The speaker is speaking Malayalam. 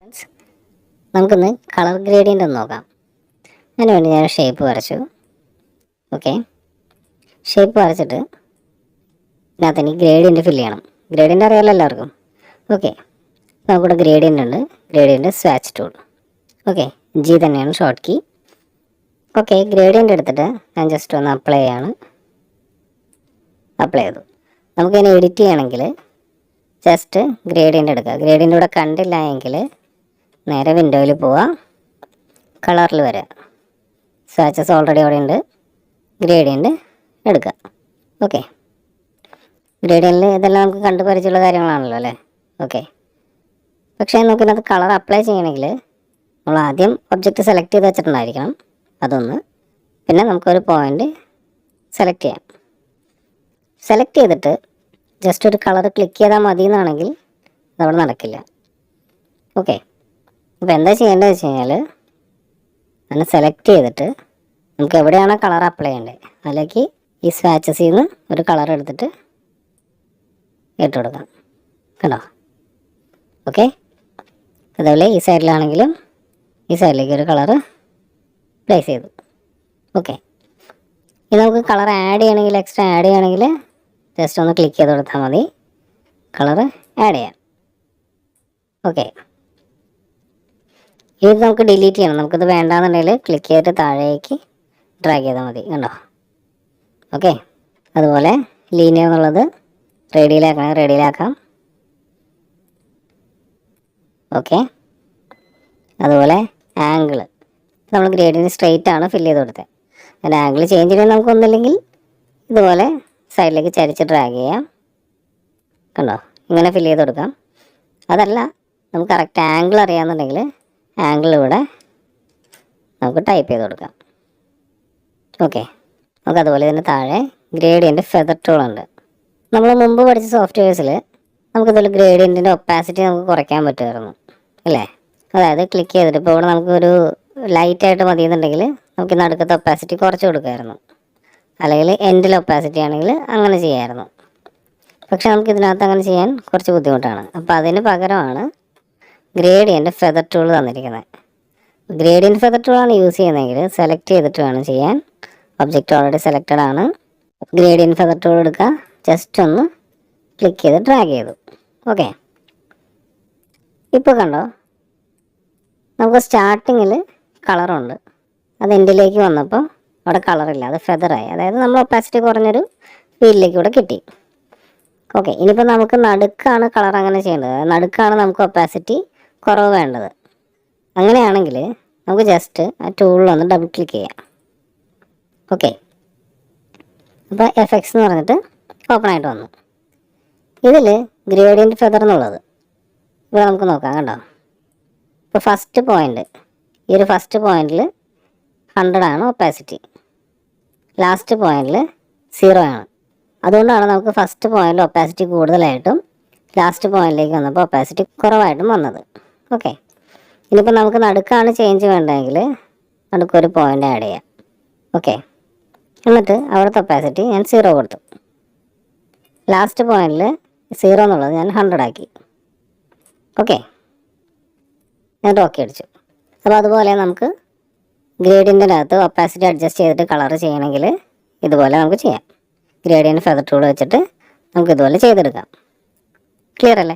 ഫ്രണ്ട്സ്, നമുക്കൊന്ന് കളർ ഗ്രേഡിയൻ്റ് ഒന്ന് നോക്കാം. അതിന് വേണ്ടി ഞാൻ ഷേപ്പ് വരച്ചു. ഓക്കെ, ഷേപ്പ് വരച്ചിട്ട് ഇതിനകത്ത് എനിക്ക് ഗ്രേഡിയൻ്റ് ഫില്ല് ചെയ്യണം. ഗ്രേഡിയൻ്റ് അറിയാമല്ലോ എല്ലാവർക്കും. ഓക്കെ, നമുക്കിവിടെ ഗ്രേഡിയൻ്റ് ഉണ്ട്. Gradient swatch tool. Okay, G തന്നെയാണ് ഷോർട്ട് കീ. ഓക്കെ, ഗ്രേഡിയൻ്റ് എടുത്തിട്ട് ഞാൻ ജസ്റ്റ് ഒന്ന് അപ്ലൈ ചെയ്യാണ്. അപ്ലൈ ചെയ്തു. നമുക്കിതിനെ എഡിറ്റ് ചെയ്യണമെങ്കിൽ ജസ്റ്റ് ഗ്രേഡിയൻ്റ് എടുക്കുക. ഗ്രേഡിയൻ്റ് ഇവിടെ കണ്ടില്ല എങ്കിൽ നേരെ വിൻഡോയിൽ പോവുക, കളറിൽ വരിക. സ്വാച്ചസ് ഓൾറെഡി അവിടെ ഉണ്ട്. ഗ്രേഡിയൻ്റ് എടുക്കുക. ഓക്കെ, ഗ്രേഡിയൻ്റിൽ ഇതെല്ലാം നമുക്ക് കണ്ടു പരിചയമുള്ള കാര്യങ്ങളാണല്ലോ അല്ലേ. ഓക്കെ, പക്ഷേ നമുക്കിതിനകത്ത് കളർ അപ്ലൈ ചെയ്യണമെങ്കിൽ നമ്മൾ ആദ്യം ഒബ്ജക്റ്റ് സെലക്ട് ചെയ്ത് വെച്ചിട്ടുണ്ടായിരിക്കണം. അതൊന്ന്. പിന്നെ നമുക്കൊരു പോയിൻ്റ് സെലക്ട് ചെയ്യാം. സെലക്ട് ചെയ്തിട്ട് ജസ്റ്റ് ഒരു കളർ ക്ലിക്ക് ചെയ്താൽ മതി എന്നാണെങ്കിൽ അതവിടെ നടക്കില്ല. ഓക്കെ, അപ്പോൾ എന്താ ചെയ്യേണ്ടത് വെച്ച് കഴിഞ്ഞാൽ അതിനെ സെലക്ട് ചെയ്തിട്ട് നമുക്ക് എവിടെയാണോ കളർ അപ്ലൈ ചെയ്യേണ്ടത് അതിലേക്ക് ഈ സ്വാച്ചസിൽ നിന്ന് ഒരു കളർ എടുത്തിട്ട് ഇട്ട് കൊടുക്കാം. കണ്ടോ? ഓക്കെ, അതുപോലെ ഈ സൈഡിലാണെങ്കിലും ഈ സൈഡിലേക്ക് ഒരു കളറ് പ്ലേസ് ചെയ്തു. ഓക്കെ, ഇത് നമുക്ക് കളർ ആഡ് ചെയ്യണമെങ്കിൽ എക്സ്ട്രാ ആഡ് ചെയ്യണമെങ്കിൽ ജസ്റ്റ് ഒന്ന് ക്ലിക്ക് ചെയ്ത് കൊടുത്താൽ മതി, കളറ് ആഡ് ചെയ്യാം. ഓക്കെ, ഇത് നമുക്ക് ഡിലീറ്റ് ചെയ്യണം. നമുക്കിത് വേണ്ടാന്നുണ്ടെങ്കിൽ ക്ലിക്ക് ചെയ്തിട്ട് താഴേക്ക് ഡ്രാഗ് ചെയ്താൽ മതി. കണ്ടോ? ഓക്കെ, അതുപോലെ ലീനിയർ എന്നുള്ളത് റേഡിയലാക്കാം. ഓക്കെ, അതുപോലെ ആംഗിൾ നമ്മൾ ഗ്രേഡിന് സ്ട്രെയിറ്റ് ആണ് ഫില്ല് ചെയ്ത് കൊടുത്തത്. അതിൻ്റെ ആംഗിൾ ചേഞ്ച് ചെയ്യാൻ നമുക്കൊന്നില്ലെങ്കിൽ ഇതുപോലെ സൈഡിലേക്ക് ചരിച്ച് ഡ്രാഗ് ചെയ്യാം. കണ്ടോ? ഇങ്ങനെ ഫില്ല് ചെയ്ത് കൊടുക്കാം. അതല്ല നമുക്ക് കറക്റ്റ് ആംഗിൾ അറിയാമെന്നുണ്ടെങ്കിൽ ആംഗിൾ ഇവിടെ നമുക്ക് ടൈപ്പ് ചെയ്ത് കൊടുക്കാം. ഓക്കെ, നമുക്ക് അതുപോലെ തന്നെ താഴെ ഗ്രേഡിയൻ്റ് ഫെദർ ടൂൾ ഉണ്ട്. നമ്മൾ മുമ്പ് പഠിച്ച സോഫ്റ്റ്വെയർസിൽ നമുക്കിതുപോലെ ഗ്രേഡിയൻറ്റിൻ്റെ ഒപ്പാസിറ്റി നമുക്ക് കുറയ്ക്കാൻ പറ്റുമായിരുന്നു അല്ലേ. അതായത് ക്ലിക്ക് ചെയ്തിട്ട് ഇപ്പോൾ ഇവിടെ നമുക്കൊരു ലൈറ്റായിട്ട് മതിയെന്നുണ്ടെങ്കിൽ നമുക്ക് നടുക്കത്തെ ഒപ്പാസിറ്റി കുറച്ച് കൊടുക്കുമായിരുന്നു, അല്ലെങ്കിൽ എൻഡിൽ ഒപ്പാസിറ്റി ആണെങ്കിൽ അങ്ങനെ ചെയ്യാമായിരുന്നു. പക്ഷെ നമുക്ക് ഇതിനകത്ത് അങ്ങനെ ചെയ്യാൻ കുറച്ച് ബുദ്ധിമുട്ടാണ്. അപ്പോൾ അതിന് പകരമാണ് ഗ്രേഡിയൻ്റ് ഫെദർ ടൂൾ തന്നിരിക്കുന്നത്. ഗ്രേഡിയൻ്റ് ഫെദർ ടൂളാണ് യൂസ് ചെയ്യുന്നതെങ്കിൽ സെലക്ട് ചെയ്തിട്ട് വേണം ചെയ്യാൻ. ഒബ്ജക്റ്റ് ഓൾറെഡി സെലക്റ്റഡ് ആണ്. ഗ്രേഡിയൻ്റ് ഫെദർ ടൂൾ എടുക്കുക, ജസ്റ്റ് ഒന്ന് ക്ലിക്ക് ചെയ്ത് ഡ്രാഗ് ചെയ്തു. ഓക്കെ, ഇപ്പോൾ കണ്ടോ നമുക്ക് സ്റ്റാർട്ടിങ്ങിൽ കളറുണ്ട്, അത് എൻഡിലേക്ക് വന്നപ്പോൾ അവിടെ കളറില്ല, അത് ഫെദറായി. അതായത് നമ്മൾ ഒപ്പാസിറ്റി കുറഞ്ഞൊരു ഫീലിലേക്ക് കൂടെ കിട്ടി. ഓക്കെ, ഇനിയിപ്പോൾ നമുക്ക് നടുക്കാണ് കളർ അങ്ങനെ ചെയ്യേണ്ടത്. നടുക്കാണ് നമുക്ക് ഒപ്പാസിറ്റി കുറവ് വേണ്ടത്. അങ്ങനെയാണെങ്കിൽ നമുക്ക് ജസ്റ്റ് ആ ടൂളിലൊന്ന് ഡബിൾ ക്ലിക്ക് ചെയ്യാം. ഓക്കെ, അപ്പോൾ എഫക്ട്സ് എന്ന് പറഞ്ഞിട്ട് ഓപ്പൺ ആയിട്ട് വന്നു. ഇതിൽ ഗ്രേഡിയൻ്റ് ഫെദർ എന്നുള്ളത് ഇവിടെ നമുക്ക് നോക്കാം. കണ്ടോ? ഇപ്പോൾ ഫസ്റ്റ് പോയിൻ്റ്, ഈ ഒരു ഫസ്റ്റ് പോയിൻ്റിൽ 100 ആണ് ഒപ്പാസിറ്റി, ലാസ്റ്റ് പോയിൻ്റിൽ 0 ആണ്. അതുകൊണ്ടാണ് നമുക്ക് ഫസ്റ്റ് പോയിൻ്റിൽ ഒപ്പാസിറ്റി കൂടുതലായിട്ടും ലാസ്റ്റ് പോയിന്റിലേക്ക് വന്നപ്പോൾ ഒപ്പാസിറ്റി കുറവായിട്ടും വന്നത്. ഓക്കെ, ഇനിയിപ്പോൾ നമുക്ക് നടുക്കാണ് ചേഞ്ച് വേണ്ടതെങ്കിൽ നടുക്കൊരു പോയിൻ്റ് ആഡ് ചെയ്യാം. ഓക്കെ, എന്നിട്ട് അവിടുത്തെ ഒപ്പാസിറ്റി ഞാൻ 0 കൊടുത്തു. ലാസ്റ്റ് പോയിന്റിൽ 0 എന്നുള്ളത് ഞാൻ 100 ആക്കി. ഓക്കെ, എന്നിട്ട് ഓക്കെ അടിച്ചു. അപ്പോൾ അതുപോലെ നമുക്ക് ഗ്രേഡിയൻറ്റിൻ്റെ അകത്ത് ഒപ്പാസിറ്റി അഡ്ജസ്റ്റ് ചെയ്തിട്ട് കളർ ചെയ്യണമെങ്കിൽ ഇതുപോലെ നമുക്ക് ചെയ്യാം. ഗ്രേഡിയൻറ്റ് ഫെദർ ടൂൾ വെച്ചിട്ട് നമുക്ക് ഇതുപോലെ ചെയ്തെടുക്കാം. ക്ലിയർ അല്ലേ?